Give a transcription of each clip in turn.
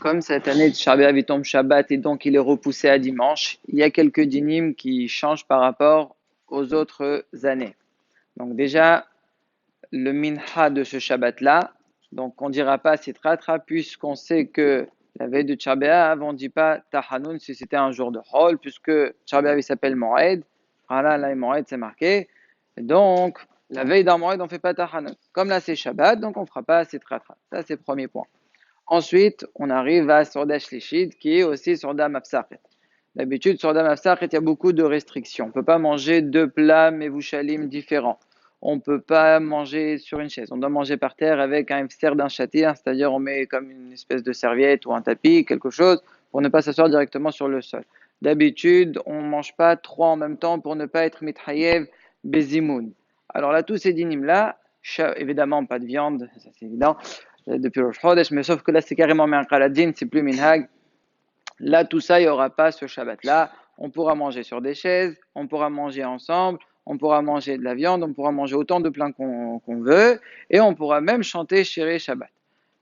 Comme cette année de Shabbat tombe Shabbat et donc il est repoussé à dimanche, il y a quelques dynimes qui changent par rapport aux autres années. Donc déjà, le minha de ce Shabbat-là, donc on ne dira pas Sitratra puisqu'on sait que la veille de Shabbat, on ne dit pas Tahanun si c'était un jour de Hol, puisque Shabbat il s'appelle Moed. Voilà, là, Moed c'est marqué. Et donc, la veille d'un Moed, on ne fait pas Tahanun. Comme là c'est Shabbat, donc on ne fera pas Sitratra. Ça c'est le premier point. Ensuite, on arrive à Sorda Shlishit, qui est aussi Sorda Mafsachet. D'habitude, Sorda Mafsachet, il y a beaucoup de restrictions. On ne peut pas manger deux plats mevushalim différents. On ne peut pas manger sur une chaise. On doit manger par terre avec un ifser d'un châtir, c'est-à-dire on met comme une espèce de serviette ou un tapis, quelque chose, pour ne pas s'asseoir directement sur le sol. D'habitude, on ne mange pas trois en même temps pour ne pas être mithayev bezimoun. Alors là, tous ces dynimes-là, évidemment pas de viande, ça c'est évident, depuis le Chodesh, mais sauf que là c'est carrément un qaladin, c'est plus minhag. Là tout ça, il n'y aura pas ce Shabbat-là. On pourra manger sur des chaises, on pourra manger ensemble, on pourra manger de la viande, on pourra manger autant de plats qu'on veut, et on pourra même chanter Shiré Shabbat.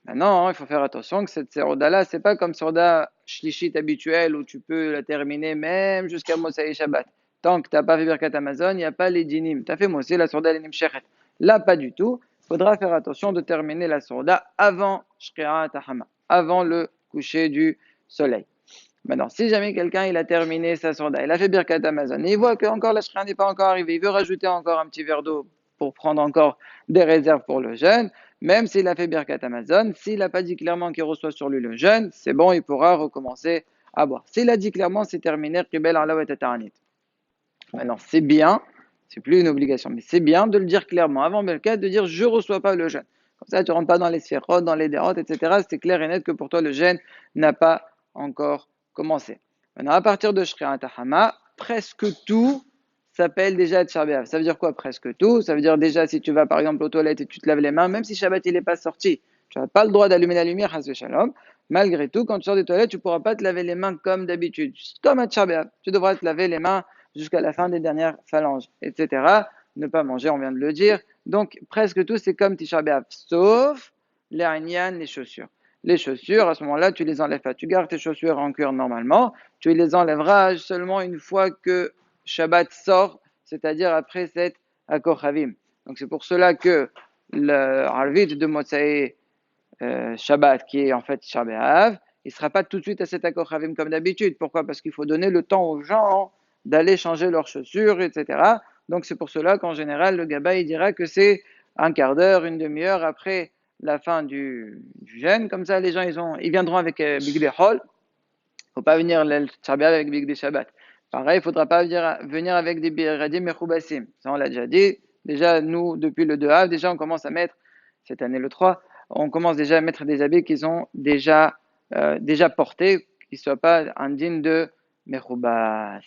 Maintenant, il faut faire attention que cette Seroda-là, c'est pas comme Seroda Shlishit habituelle où tu peux la terminer même jusqu'à Mosaï Shabbat. Tant que tu n'as pas fait Birkat Amazon, il n'y a pas les dinim. Tu as fait Mosé, la Seroda, les Shechet. Là, pas du tout. Il faudra faire attention de terminer la Seroda avant Shkira Tahama, avant le coucher du soleil. Maintenant, si jamais quelqu'un il a terminé sa Seroda, il a fait Birkat Amazon, et il voit que encore la Shkira n'est pas encore arrivée, il veut rajouter encore un petit verre d'eau pour prendre encore des réserves pour le jeûne, même s'il a fait Birkat Amazon, s'il n'a pas dit clairement qu'il reçoit sur lui le jeûne, c'est bon, il pourra recommencer à boire. S'il a dit clairement, c'est terminé, Qibel Alaw et Taranit. Maintenant, c'est bien, c'est plus une obligation, mais c'est bien de le dire clairement avant Birkat, de dire je ne reçois pas le jeûne. Comme ça, tu ne rentres pas dans les sphérot, dans les dérotes, etc. C'est clair et net que pour toi, le jeûne n'a pas encore commencé. Maintenant, à partir de Shri'at Tahama, presque tout s'appelle déjà Tisha B'Av. Ça veut dire quoi presque tout? Ça veut dire déjà si tu vas par exemple aux toilettes et tu te laves les mains, même si Shabbat il n'est pas sorti, tu n'as pas le droit d'allumer la lumière, Chas Shalom. Malgré tout, quand tu sors des toilettes, tu ne pourras pas te laver les mains comme d'habitude. Comme à Tisha B'Av. Tu devras te laver les mains jusqu'à la fin des dernières phalanges, etc. Ne pas manger, on vient de le dire. Donc presque tout c'est comme Tisha B'Av, sauf les Inyan, les chaussures. Les chaussures, à ce moment-là, tu les enlèves pas. Tu gardes tes chaussures en cuir normalement. Tu les enlèveras seulement une fois que Shabbat sort, c'est-à-dire après cette Akochavim. Donc c'est pour cela que le Arvit de Motsai Shabbat, qui est en fait Shabbat, il ne sera pas tout de suite à cet Akochavim comme d'habitude. Pourquoi? Parce qu'il faut donner le temps aux gens d'aller changer leurs chaussures, etc. Donc c'est pour cela qu'en général, le Gaba, il dira que c'est un quart d'heure, une demi-heure après la fin du jeûne. Comme ça, les gens, ils viendront avec Big Hall. Il ne faut pas venir le Shabbat avec Big Shabbat. Pareil, il ne faudra pas venir avec des biradim mechubassim. Ça, on l'a déjà dit. Déjà, nous, depuis le 2 av, déjà, on commence à mettre, cette année le 3, on commence déjà à mettre des habits qui sont déjà portés, qui ne soient pas indignes de mechubas.